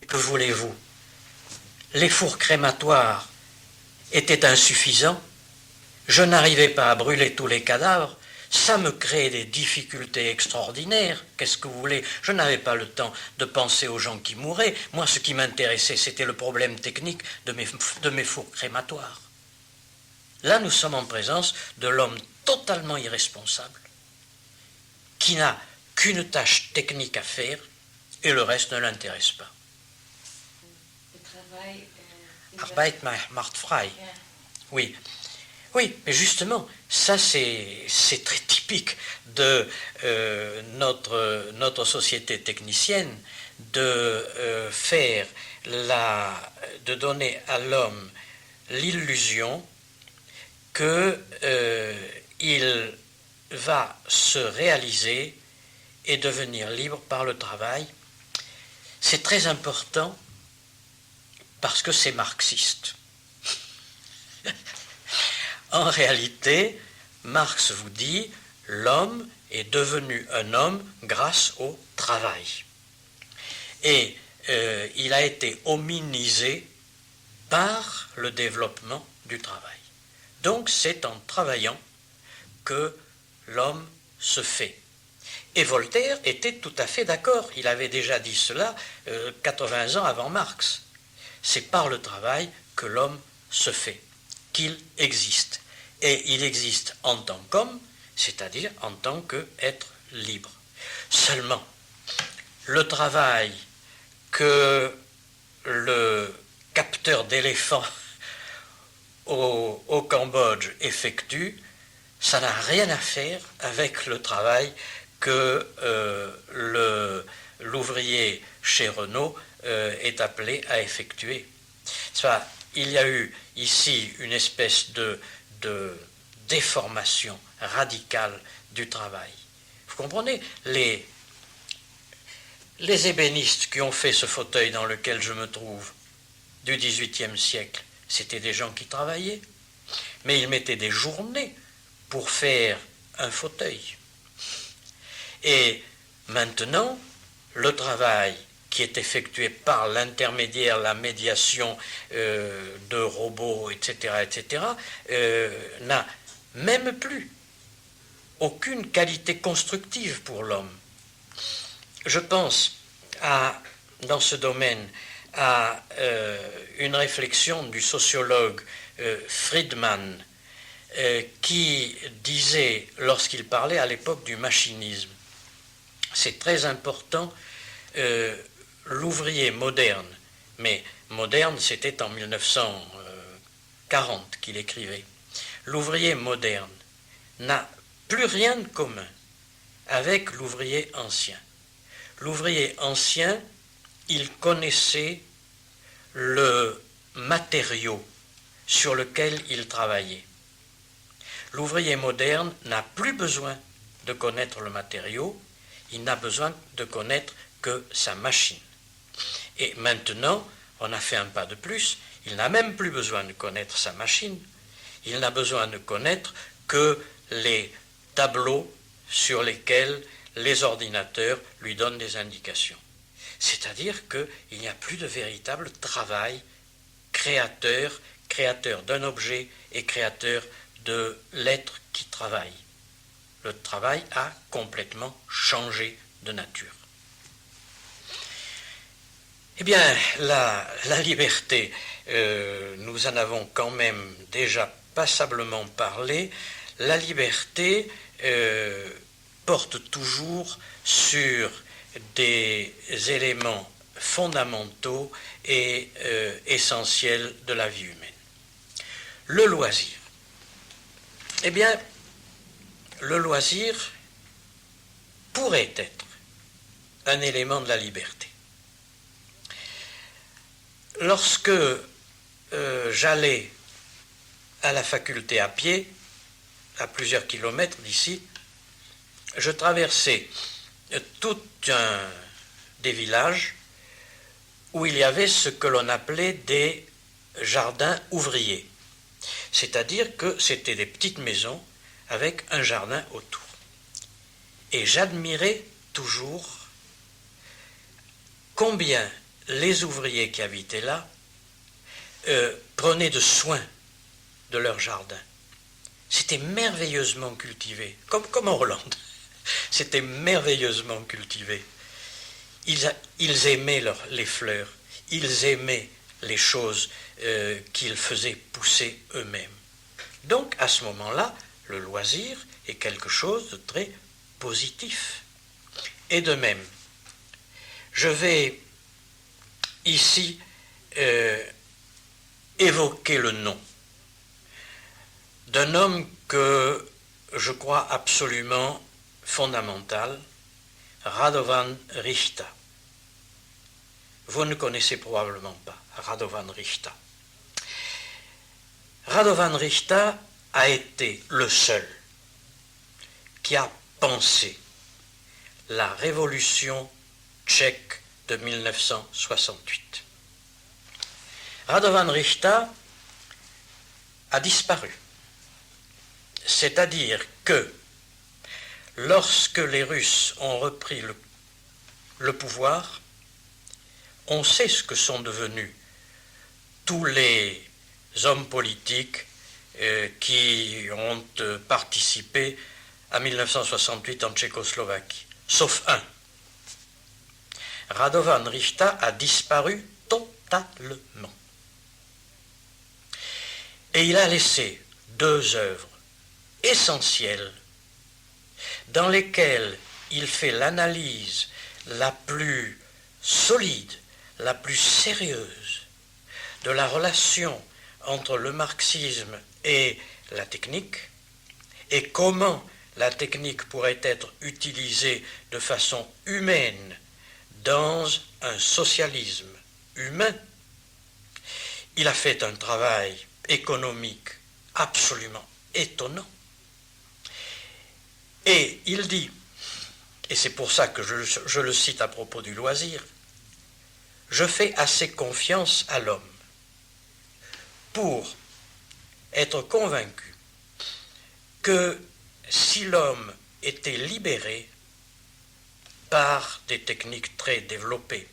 que voulez-vous? Les fours crématoires étaient insuffisants. Je n'arrivais pas à brûler tous les cadavres. Ça me créait des difficultés extraordinaires. Qu'est-ce que vous voulez? Je n'avais pas le temps de penser aux gens qui mouraient. Moi, ce qui m'intéressait, c'était le problème technique de mes fours crématoires. Là, nous sommes en présence de l'homme totalement irresponsable, qui n'a qu'une tâche technique à faire, et le reste ne l'intéresse pas. Le travail... Arbeit macht frei. Oui. Oui, mais justement, ça c'est très typique de notre société technicienne de de donner à l'homme l'illusion qu'il va se réaliser et devenir libre par le travail. C'est très important parce que c'est marxiste. En réalité, Marx vous dit, l'homme est devenu un homme grâce au travail. Et il a été hominisé par le développement du travail. Donc c'est en travaillant que l'homme se fait. Et Voltaire était tout à fait d'accord. Il avait déjà dit cela 80 ans avant Marx. C'est par le travail que l'homme se fait, qu'il existe. Et il existe en tant qu'homme, c'est-à-dire en tant qu'être libre. Seulement, le travail que le capteur d'éléphants au Cambodge effectue, ça n'a rien à faire avec le travail que l'ouvrier chez Renault est appelé à effectuer. Il y a eu ici une espèce de déformation radicale du travail. Vous comprenez, les ébénistes qui ont fait ce fauteuil dans lequel je me trouve du XVIIIe siècle, c'était des gens qui travaillaient, mais ils mettaient des journées pour faire un fauteuil. Et maintenant, le travail qui est effectué par l'intermédiaire, la médiation de robots, etc., n'a même plus aucune qualité constructive pour l'homme. Je pense dans ce domaine à une réflexion du sociologue Friedman qui disait, lorsqu'il parlait à l'époque du machinisme, c'est très important, l'ouvrier moderne, mais moderne c'était en 1940 qu'il écrivait, l'ouvrier moderne n'a plus rien de commun avec l'ouvrier ancien. L'ouvrier ancien, il connaissait le matériau sur lequel il travaillait. L'ouvrier moderne n'a plus besoin de connaître le matériau, il n'a besoin de connaître que sa machine. Et maintenant, on a fait un pas de plus, il n'a même plus besoin de connaître sa machine, il n'a besoin de connaître que les tableaux sur lesquels les ordinateurs lui donnent des indications. C'est-à-dire qu'il n'y a plus de véritable travail créateur d'un objet et créateur de l'être qui travaille. Le travail a complètement changé de nature. Eh bien, la liberté, nous en avons quand même déjà passablement parlé. La liberté porte toujours sur des éléments fondamentaux et essentiels de la vie humaine. Le loisir. Eh bien, le loisir pourrait être un élément de la liberté. Lorsque j'allais à la faculté à pied, à plusieurs kilomètres d'ici, je traversais tout des villages où il y avait ce que l'on appelait des jardins ouvriers. C'est-à-dire que c'était des petites maisons avec un jardin autour. Et j'admirais toujours combien les ouvriers qui habitaient là prenaient de soin de leur jardin. C'était merveilleusement cultivé, comme en Hollande. C'était merveilleusement cultivé. Ils aimaient les fleurs, ils aimaient les choses qu'ils faisaient pousser eux-mêmes. Donc, à ce moment-là, le loisir est quelque chose de très positif. Et de même, je vais ici évoquer le nom d'un homme que je crois absolument fondamental, Radovan Richta. Vous ne connaissez probablement pas Radovan Richta. Radovan Richta a été le seul qui a pensé la révolution tchèque de 1968. Radovan Richta a disparu. C'est-à-dire que lorsque les Russes ont repris le pouvoir, on sait ce que sont devenus tous les hommes politiques qui ont participé à 1968 en Tchécoslovaquie, sauf un. Radovan Richta a disparu totalement. Et il a laissé 2 œuvres essentielles dans lesquelles il fait l'analyse la plus solide, la plus sérieuse de la relation entre le marxisme et la technique, et comment la technique pourrait être utilisée de façon humaine dans un socialisme humain. Il a fait un travail économique absolument étonnant. Et il dit, et c'est pour ça que je le cite à propos du loisir, je fais assez confiance à l'homme pour être convaincu que si l'homme était libéré par des techniques très développées,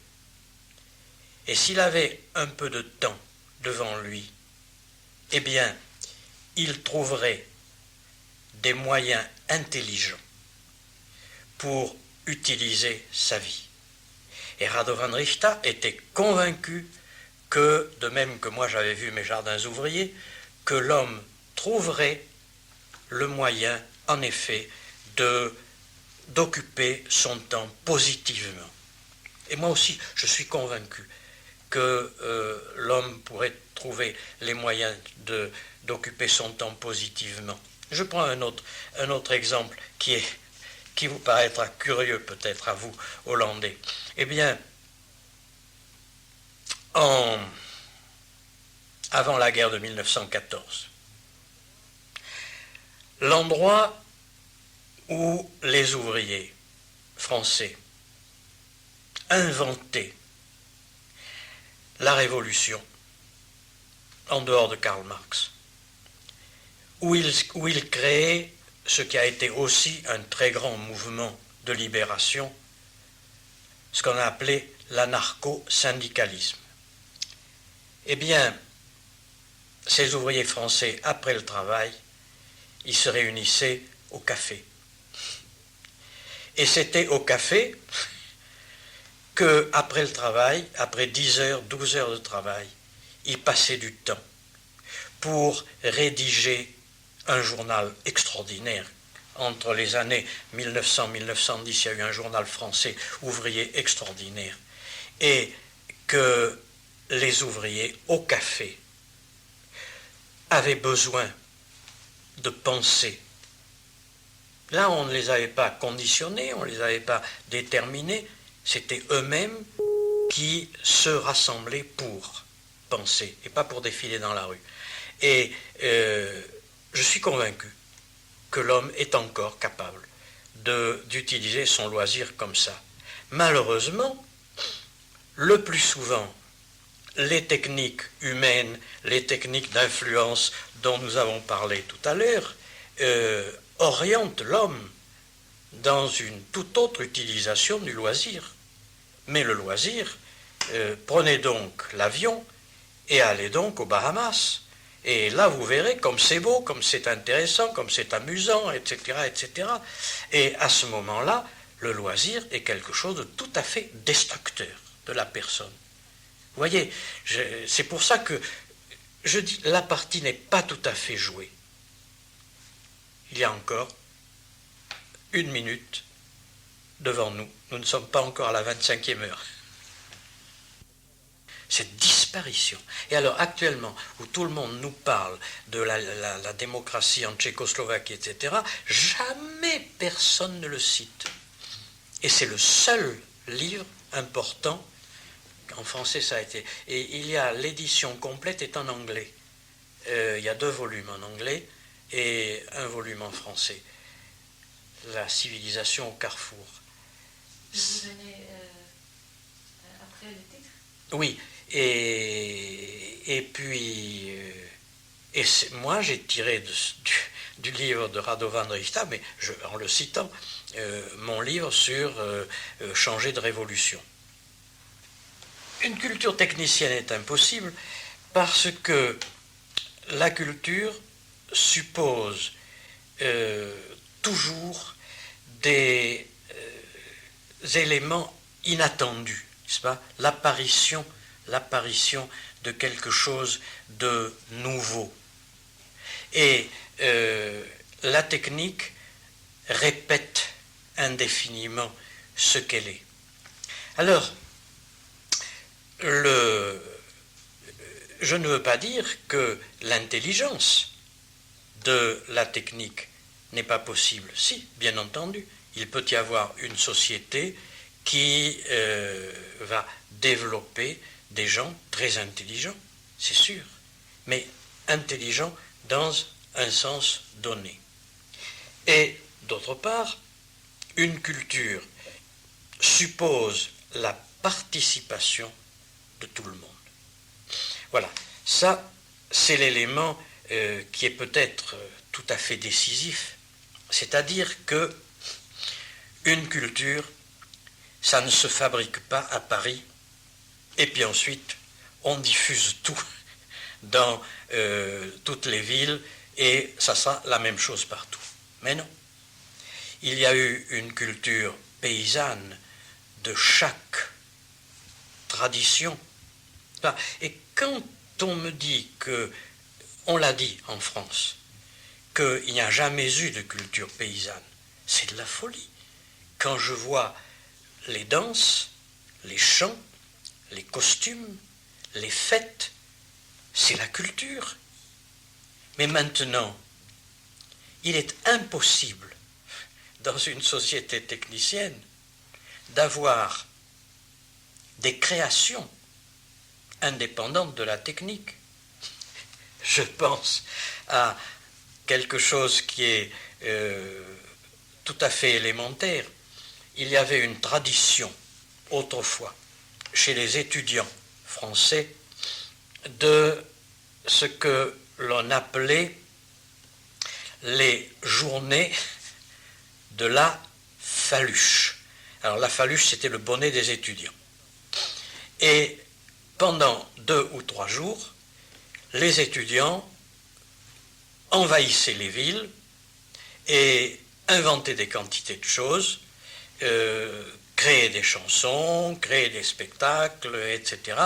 et s'il avait un peu de temps devant lui, eh bien, il trouverait des moyens intelligents pour utiliser sa vie. Et Radovan Richta était convaincu que, de même que moi j'avais vu mes jardins ouvriers, que l'homme trouverait le moyen, en effet, d'occuper son temps positivement. Et moi aussi, je suis convaincu que l'homme pourrait trouver les moyens d'occuper son temps positivement. Je prends un autre exemple qui vous paraîtra curieux peut-être à vous, Hollandais. Eh bien, avant la guerre de 1914, l'endroit où les ouvriers français inventaient la révolution, en dehors de Karl Marx, où il créait ce qui a été aussi un très grand mouvement de libération, ce qu'on a appelé l'anarcho-syndicalisme. Eh bien, ces ouvriers français, après le travail, ils se réunissaient au café. Et c'était au café qu'après le travail, après 10 heures, 12 heures de travail, ils passaient du temps pour rédiger un journal extraordinaire. Entre les années 1900-1910, il y a eu un journal français ouvrier extraordinaire. Et que les ouvriers au café avaient besoin de penser. Là, on ne les avait pas conditionnés, on ne les avait pas déterminés, c'était eux-mêmes qui se rassemblaient pour penser, et pas pour défiler dans la rue. Et je suis convaincu que l'homme est encore capable d'utiliser son loisir comme ça. Malheureusement, le plus souvent, les techniques humaines, les techniques d'influence dont nous avons parlé tout à l'heure, orientent l'homme dans une toute autre utilisation du loisir. Mais le loisir prenez donc l'avion et allez donc aux Bahamas. Et là, vous verrez comme c'est beau, comme c'est intéressant, comme c'est amusant, etc., etc. Et à ce moment-là, le loisir est quelque chose de tout à fait destructeur de la personne. Vous voyez, c'est pour ça que je dis, la partie n'est pas tout à fait jouée. Il y a encore 1 minute devant nous. Nous ne sommes pas encore à la 25e heure. Cette disparition. Et alors actuellement, où tout le monde nous parle de la démocratie en Tchécoslovaquie, etc., jamais personne ne le cite. Et c'est le seul livre important, en français ça a été, et il y a l'édition complète est en anglais. Il y a 2 volumes en anglais et 1 volume en français. La civilisation au carrefour. Vous donnez après le titre? Oui. Et puis, moi j'ai tiré du livre de Radovan Richta, mais en le citant, mon livre sur changer de révolution. Une culture technicienne est impossible parce que la culture suppose toujours des éléments inattendus, n'est-ce pas? L'apparition de quelque chose de nouveau. Et la technique répète indéfiniment ce qu'elle est. Alors, je ne veux pas dire que l'intelligence de la technique n'est pas possible. Si, bien entendu, il peut y avoir une société qui va développer des gens très intelligents, c'est sûr, mais intelligents dans un sens donné. Et d'autre part, une culture suppose la participation de tout le monde. Voilà, ça c'est l'élément qui est peut-être tout à fait décisif, c'est-à-dire que une culture, ça ne se fabrique pas à Paris, et puis ensuite on diffuse tout dans toutes les villes et ça sera la même chose partout. Mais non, il y a eu une culture paysanne de chaque tradition. Et quand on me dit que, on l'a dit en France, qu'il n'y a jamais eu de culture paysanne, c'est de la folie. Quand je vois les danses, les chants, les costumes, les fêtes, c'est la culture. Mais maintenant, il est impossible, dans une société technicienne, d'avoir des créations indépendantes de la technique. Je pense à quelque chose qui est tout à fait élémentaire. Il y avait une tradition, autrefois, chez les étudiants français, de ce que l'on appelait les journées de la Faluche. Alors la Faluche, c'était le bonnet des étudiants. Et pendant 2 ou 3 jours, les étudiants envahissaient les villes et inventaient des quantités de choses, créaient des chansons, créaient des spectacles, etc.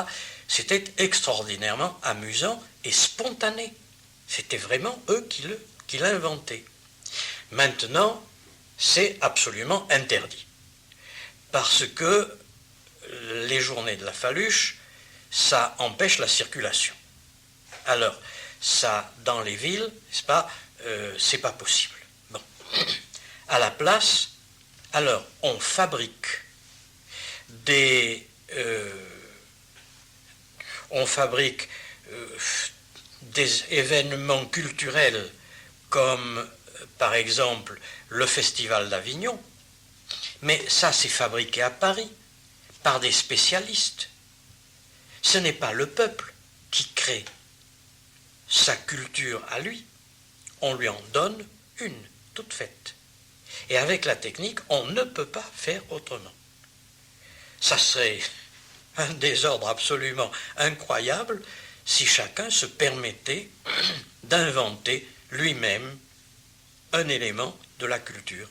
C'était extraordinairement amusant et spontané. C'était vraiment eux qui l'inventaient. Maintenant, c'est absolument interdit. Parce que les journées de la Faluche, ça empêche la circulation. Alors, ça, dans les villes, n'est-ce pas, c'est pas possible. Bon. À la place, alors, on fabrique des événements culturels comme, par exemple, le Festival d'Avignon, mais ça, c'est fabriqué à Paris par des spécialistes. Ce n'est pas le peuple qui crée sa culture à lui. On lui en donne une, toute faite. Et avec la technique, on ne peut pas faire autrement. Ça serait un désordre absolument incroyable si chacun se permettait d'inventer lui-même un élément de la culture,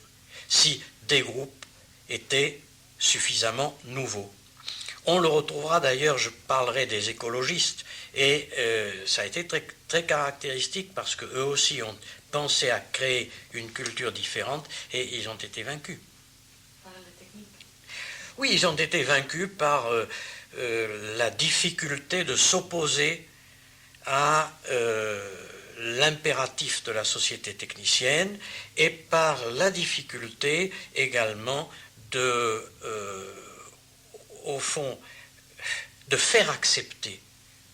si des groupes étaient suffisamment nouveaux. On le retrouvera d'ailleurs, je parlerai des écologistes, et ça a été très, très caractéristique parce qu'eux aussi ont pensé à créer une culture différente et ils ont été vaincus. Par la technique. Oui, ils ont été vaincus par la difficulté de s'opposer à l'impératif de la société technicienne et par la difficulté également de, au fond, de faire accepter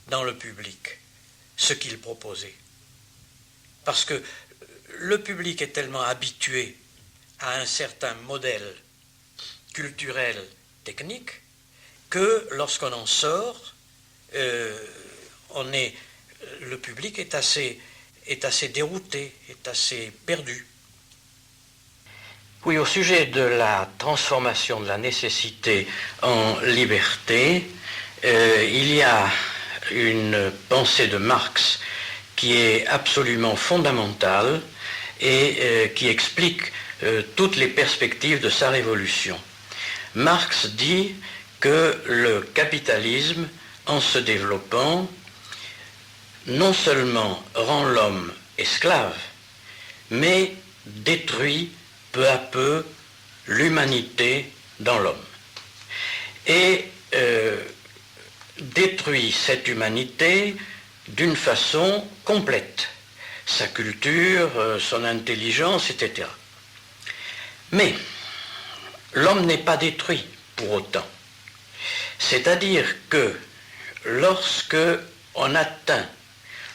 dans le public ce qu'ils proposaient. Parce que le public est tellement habitué à un certain modèle culturel, technique, que lorsqu'on en sort, le public est assez dérouté, est assez perdu. Oui, au sujet de la transformation de la nécessité en liberté, il y a une pensée de Marx qui est absolument fondamentale et qui explique toutes les perspectives de sa révolution. Marx dit que le capitalisme, en se développant, non seulement rend l'homme esclave, mais détruit peu à peu l'humanité dans l'homme. Et détruit cette humanité d'une façon complète, sa culture, son intelligence, etc. Mais l'homme n'est pas détruit pour autant. C'est-à-dire que lorsque on atteint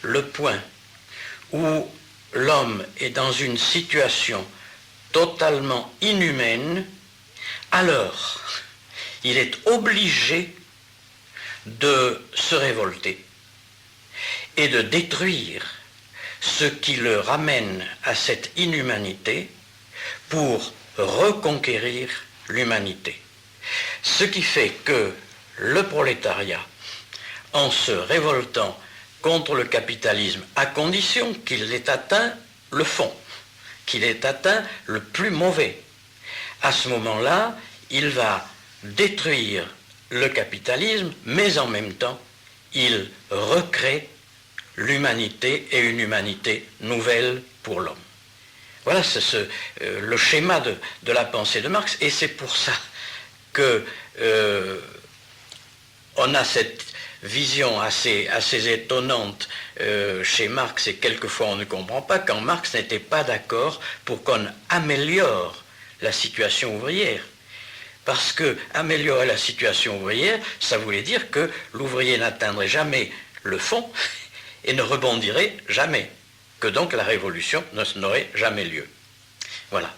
le point où l'homme est dans une situation totalement inhumaine, alors il est obligé de se révolter et de détruire ce qui le ramène à cette inhumanité pour reconquérir l'humanité. Ce qui fait que le prolétariat, en se révoltant contre le capitalisme, à condition qu'il ait atteint le fond, qu'il ait atteint le plus mauvais, à ce moment-là, il va détruire le capitalisme, mais en même temps, il recrée l'humanité et une humanité nouvelle pour l'homme. Voilà le schéma de la pensée de Marx, et c'est pour ça que on a cette vision assez étonnante chez Marx, et quelquefois on ne comprend pas, quand Marx n'était pas d'accord pour qu'on améliore la situation ouvrière. Parce que améliorer la situation ouvrière, ça voulait dire que l'ouvrier n'atteindrait jamais le fond et ne rebondirait jamais, que donc la révolution n'aurait jamais lieu. Voilà.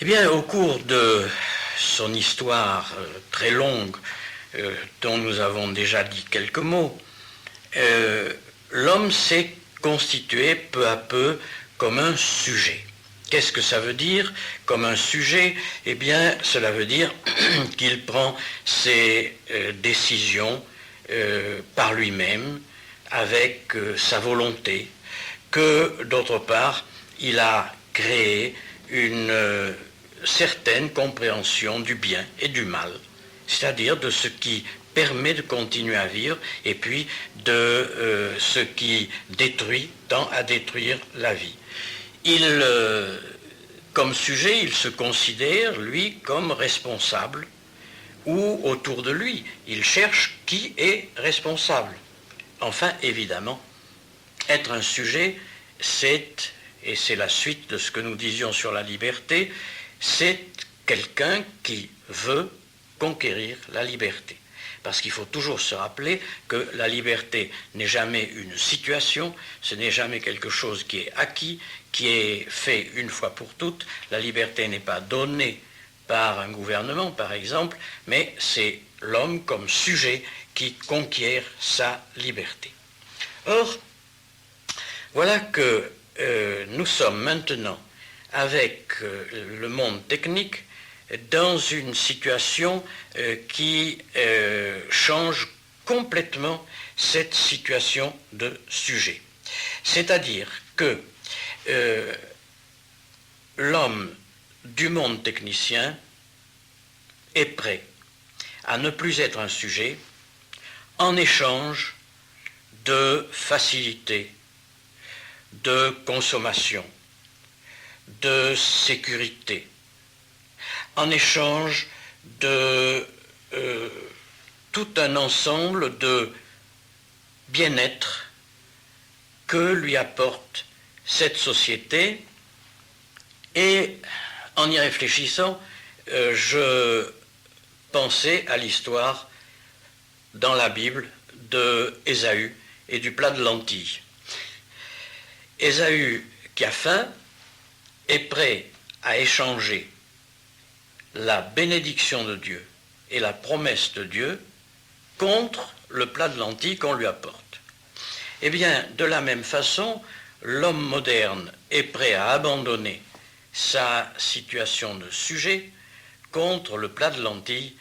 Eh bien, au cours de son histoire très longue, dont nous avons déjà dit quelques mots, l'homme s'est constitué peu à peu comme un sujet. Qu'est-ce que ça veut dire comme un sujet? Eh bien, cela veut dire qu'il prend ses décisions par lui-même, avec sa volonté, que d'autre part, il a créé une certaine compréhension du bien et du mal, c'est-à-dire de ce qui permet de continuer à vivre, et puis de ce qui détruit, tend à détruire la vie. Comme sujet, il se considère, lui, comme responsable, ou autour de lui, il cherche qui est responsable. Enfin, évidemment, être un sujet, et c'est la suite de ce que nous disions sur la liberté, c'est quelqu'un qui veut conquérir la liberté. Parce qu'il faut toujours se rappeler que la liberté n'est jamais une situation, ce n'est jamais quelque chose qui est acquis, qui est fait une fois pour toutes. La liberté n'est pas donnée par un gouvernement, par exemple, mais c'est l'homme comme sujet qui conquiert sa liberté. Or, voilà que nous sommes maintenant, avec le monde technique, dans une situation qui change complètement cette situation de sujet. C'est-à-dire que l'homme du monde technicien est prêt à ne plus être un sujet en échange de facilité, de consommation, de sécurité, en échange de tout un ensemble de bien-être que lui apporte cette société. Et en y réfléchissant, je pensais à l'histoire dans la Bible de Ésaü et du plat de lentilles. Ésaü, qui a faim, est prêt à échanger la bénédiction de Dieu et la promesse de Dieu contre le plat de lentilles qu'on lui apporte. Eh bien, de la même façon, l'homme moderne est prêt à abandonner sa situation de sujet contre le plat de lentilles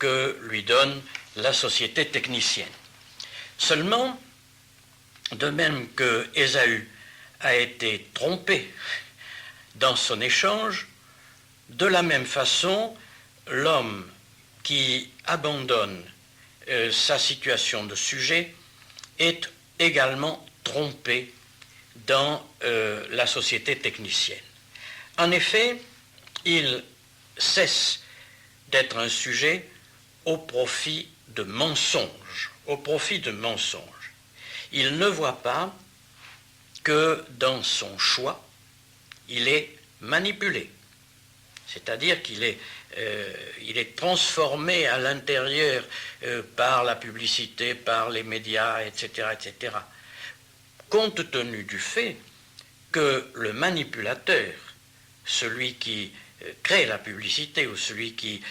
que lui donne la société technicienne. Seulement, de même que Ésaü a été trompé dans son échange, de la même façon, l'homme qui abandonne sa situation de sujet est également trompé dans la société technicienne. En effet, il cesse d'être un sujet au profit de mensonges, Il ne voit pas que dans son choix, il est manipulé. C'est-à-dire qu'il est, il est transformé à l'intérieur par la publicité, par les médias, etc., etc. Compte tenu du fait que le manipulateur, celui qui crée la publicité ou celui qui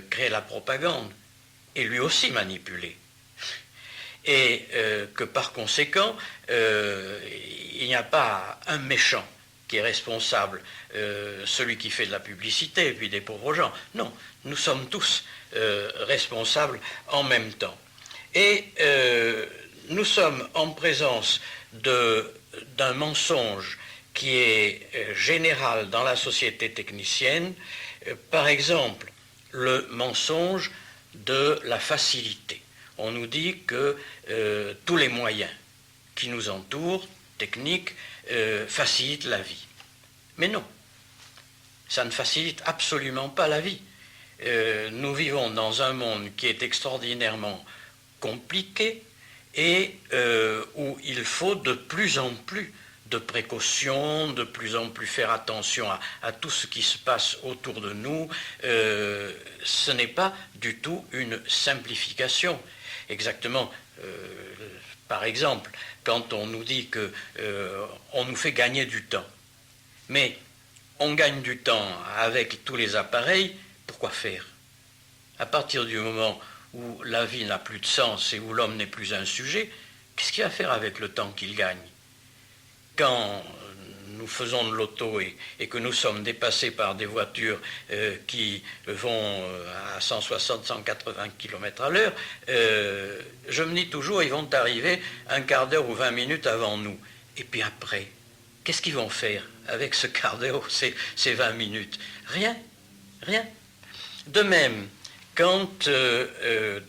crée la propagande, est lui aussi manipulé. Et que par conséquent, il n'y a pas un méchant qui est responsable, celui qui fait de la publicité et puis des pauvres gens. Non, nous sommes tous responsables en même temps. Et nous sommes en présence d'un mensonge qui est général dans la société technicienne, par exemple le mensonge de la facilité. On nous dit que tous les moyens qui nous entourent, techniques, facilitent la vie. Mais non, ça ne facilite absolument pas la vie. Nous vivons dans un monde qui est extraordinairement compliqué et où il faut de plus en plus de précautions, de plus en plus faire attention à tout ce qui se passe autour de nous. Ce n'est pas du tout une simplification. Exactement, par exemple, quand on nous dit qu'on nous fait gagner du temps. Mais on gagne du temps avec tous les appareils, pourquoi faire? À partir du moment où la vie n'a plus de sens et où l'homme n'est plus un sujet, qu'est-ce qu'il va faire avec le temps qu'il gagne? Quand nous faisons de l'auto et que nous sommes dépassés par des voitures qui vont à 160-180 km à l'heure, je me dis toujours, ils vont arriver un quart d'heure ou 20 minutes avant nous. Et puis après, qu'est-ce qu'ils vont faire avec ce quart d'heure ou ces 20 minutes? Rien, rien. De même, quand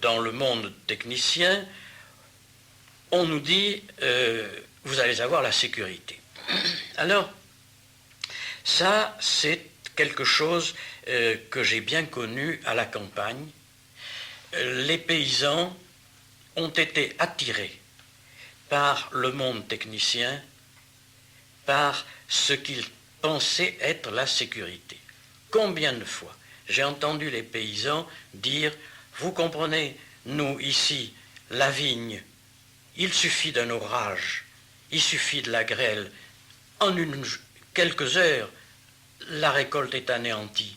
dans le monde technicien, on nous dit vous allez avoir la sécurité. Alors, ça, c'est quelque chose que j'ai bien connu à la campagne. Les paysans ont été attirés par le monde technicien, par ce qu'ils pensaient être la sécurité. Combien de fois j'ai entendu les paysans dire, vous comprenez, nous ici, la vigne, il suffit d'un orage, il suffit de la grêle, en quelques heures, la récolte est anéantie.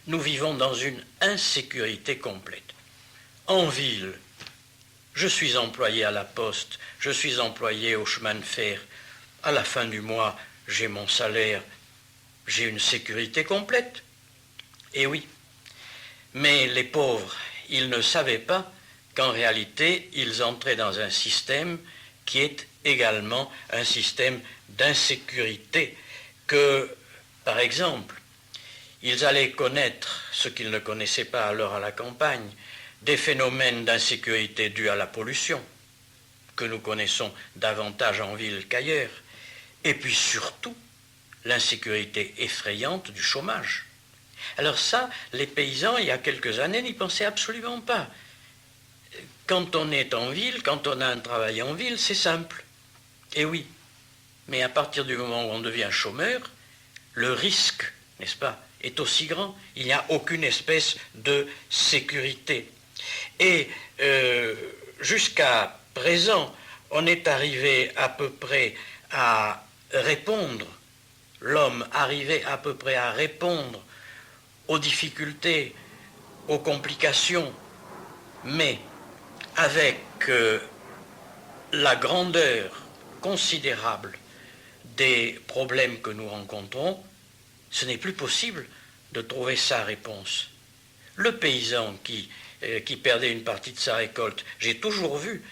Nous vivons dans une insécurité complète. En ville, je suis employé à la poste, je suis employé au chemin de fer. À la fin du mois, j'ai mon salaire, j'ai une sécurité complète. Et oui, mais les pauvres, ils ne savaient pas qu'en réalité, ils entraient dans un système qui est également un système d'insécurité, que, par exemple, ils allaient connaître, ce qu'ils ne connaissaient pas alors à la campagne, des phénomènes d'insécurité dus à la pollution, que nous connaissons davantage en ville qu'ailleurs, et puis surtout l'insécurité effrayante du chômage. Alors ça, les paysans, il y a quelques années, n'y pensaient absolument pas. Quand on est en ville, quand on a un travail en ville, c'est simple. Et oui, mais à partir du moment où on devient chômeur, le risque, n'est-ce pas, est aussi grand. Il n'y a aucune espèce de sécurité. Et jusqu'à présent, on est arrivé à peu près à répondre, l'homme arrivait à peu près à répondre aux difficultés, aux complications, mais avec la grandeur considérable des problèmes que nous rencontrons, ce n'est plus possible de trouver sa réponse. Le paysan qui perdait une partie de sa récolte, j'ai toujours vu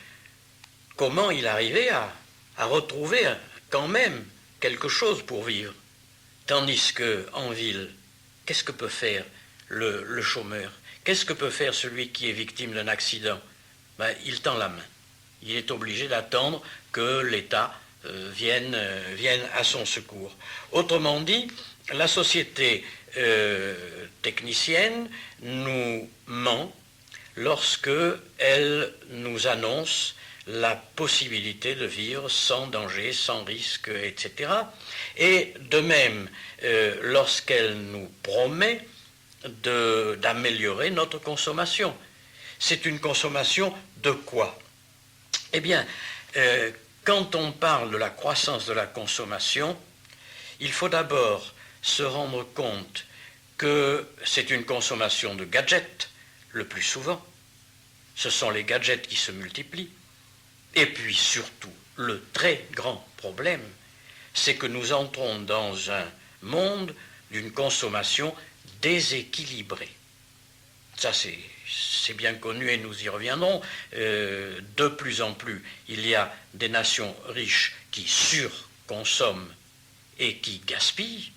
comment il arrivait à retrouver quand même quelque chose pour vivre. Tandis qu'en ville, qu'est-ce que peut faire le chômeur? Qu'est-ce que peut faire celui qui est victime d'un accident? Il tend la main. Il est obligé d'attendre que l'État vienne à son secours. Autrement dit, la société technicienne nous ment lorsque elle nous annonce la possibilité de vivre sans danger, sans risque, etc. Et de même, lorsqu'elle nous promet d'améliorer notre consommation. C'est une consommation de quoi? Eh bien, quand on parle de la croissance de la consommation, il faut d'abord se rendre compte que c'est une consommation de gadgets, le plus souvent. Ce sont les gadgets qui se multiplient. Et puis surtout, le très grand problème, c'est que nous entrons dans un monde d'une consommation déséquilibrée. Ça, c'est bien connu et nous y reviendrons. De plus en plus, il y a des nations riches qui surconsomment et qui gaspillent,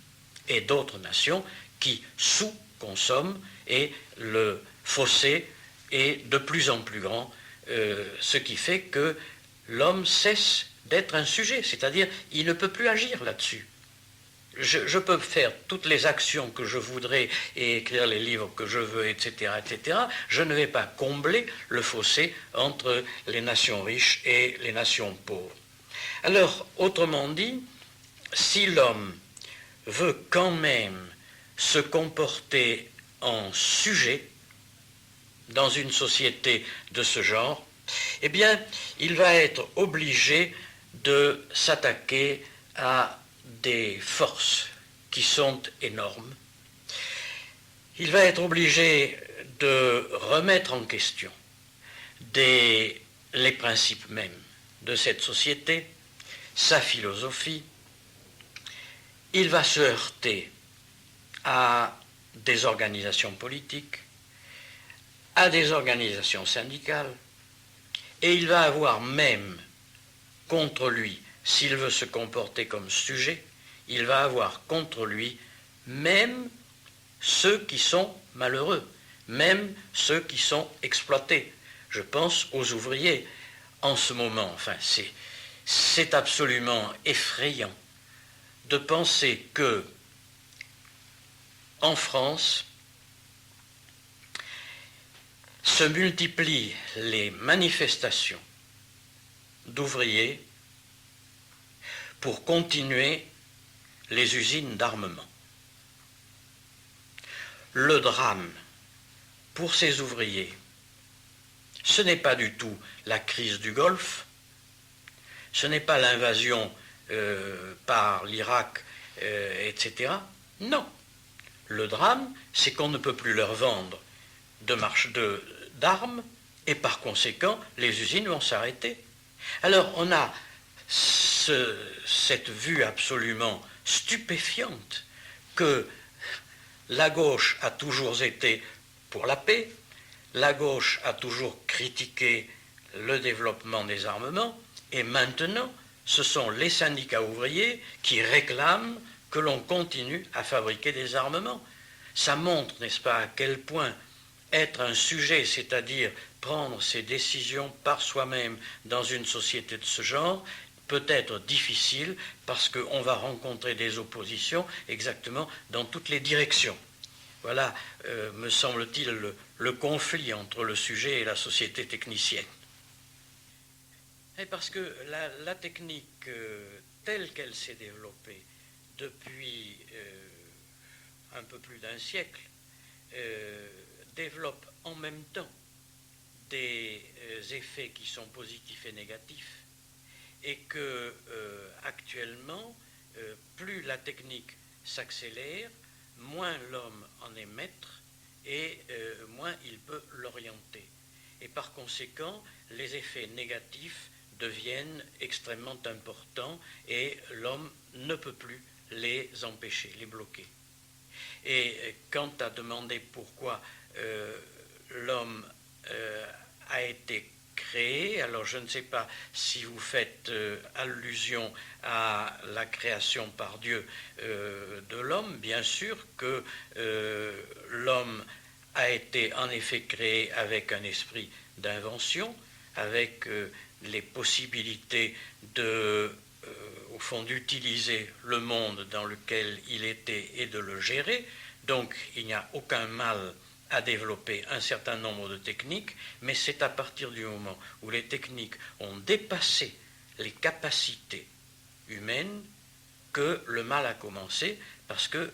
et d'autres nations qui sous-consomment, et le fossé est de plus en plus grand, ce qui fait que l'homme cesse d'être un sujet, c'est-à-dire il ne peut plus agir là-dessus. Je peux faire toutes les actions que je voudrais et écrire les livres que je veux, etc., etc. Je ne vais pas combler le fossé entre les nations riches et les nations pauvres. Alors, autrement dit, si l'homme veut quand même se comporter en sujet dans une société de ce genre, eh bien, il va être obligé de s'attaquer à des forces qui sont énormes. Il va être obligé de remettre en question les principes mêmes de cette société, sa philosophie. Il va se heurter à des organisations politiques, à des organisations syndicales, et il va avoir même contre lui, s'il veut se comporter comme sujet, il va avoir contre lui même ceux qui sont malheureux, même ceux qui sont exploités. Je pense aux ouvriers. En ce moment, enfin, c'est absolument effrayant de penser que, en France, se multiplient les manifestations d'ouvriers pour continuer les usines d'armement. Le drame pour ces ouvriers, ce n'est pas du tout la crise du Golfe, ce n'est pas l'invasion par l'Irak, etc. Non. Le drame, c'est qu'on ne peut plus leur vendre d'armes et par conséquent, les usines vont s'arrêter. Alors, on a cette vue absolument stupéfiante que La gauche a toujours été pour la paix, la gauche a toujours critiqué le développement des armements, et maintenant, ce sont les syndicats ouvriers qui réclament que l'on continue à fabriquer des armements. Ça montre, n'est-ce pas, à quel point être un sujet, c'est-à-dire prendre ses décisions par soi-même dans une société de ce genre, peut être difficile parce qu'on va rencontrer des oppositions exactement dans toutes les directions. Voilà, me semble-t-il, le conflit entre le sujet et la société technicienne. Et parce que la technique telle qu'elle s'est développée depuis un peu plus d'un siècle développe en même temps des effets qui sont positifs et négatifs, et que actuellement, plus la technique s'accélère, moins l'homme en est maître et moins il peut l'orienter. Et par conséquent, les effets négatifs deviennent extrêmement importants et l'homme ne peut plus les empêcher, les bloquer. Et quant à demander pourquoi l'homme a été créé, alors je ne sais pas si vous faites allusion à la création par Dieu de l'homme. Bien sûr que l'homme a été en effet créé avec un esprit d'invention, avec les possibilités au fond, d'utiliser le monde dans lequel il était et de le gérer. Donc il n'y a aucun mal à développer un certain nombre de techniques, mais c'est à partir du moment où les techniques ont dépassé les capacités humaines que le mal a commencé, parce que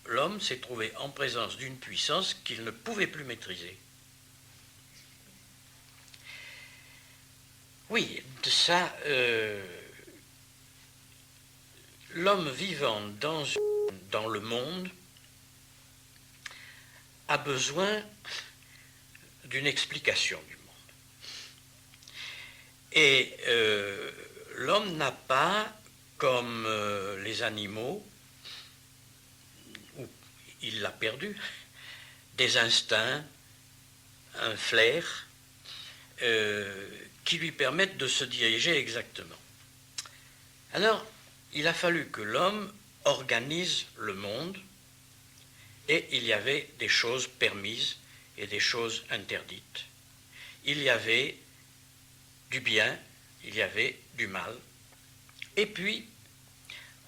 l'homme s'est trouvé en présence d'une puissance qu'il ne pouvait plus maîtriser. Oui, ça, l'homme vivant dans le monde a besoin d'une explication du monde. Et l'homme n'a pas, comme les animaux, où il l'a perdu, des instincts, un flair, qui lui permettent de se diriger exactement. Alors, il a fallu que l'homme organise le monde, et il y avait des choses permises et des choses interdites. Il y avait du bien, il y avait du mal. Et puis,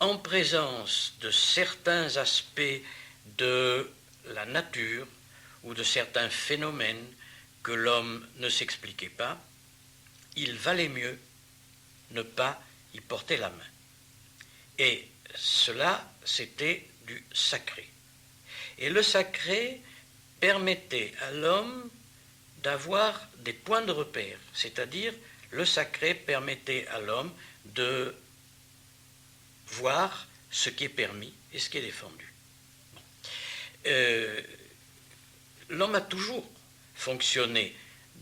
en présence de certains aspects de la nature ou de certains phénomènes que l'homme ne s'expliquait pas, il valait mieux ne pas y porter la main. Et cela, c'était du sacré. Et le sacré permettait à l'homme d'avoir des points de repère, c'est-à-dire le sacré permettait à l'homme de voir ce qui est permis et ce qui est défendu. L'homme a toujours fonctionné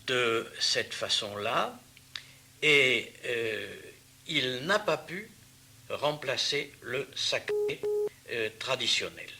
de cette façon-là, et il n'a pas pu remplacer le sacré traditionnel.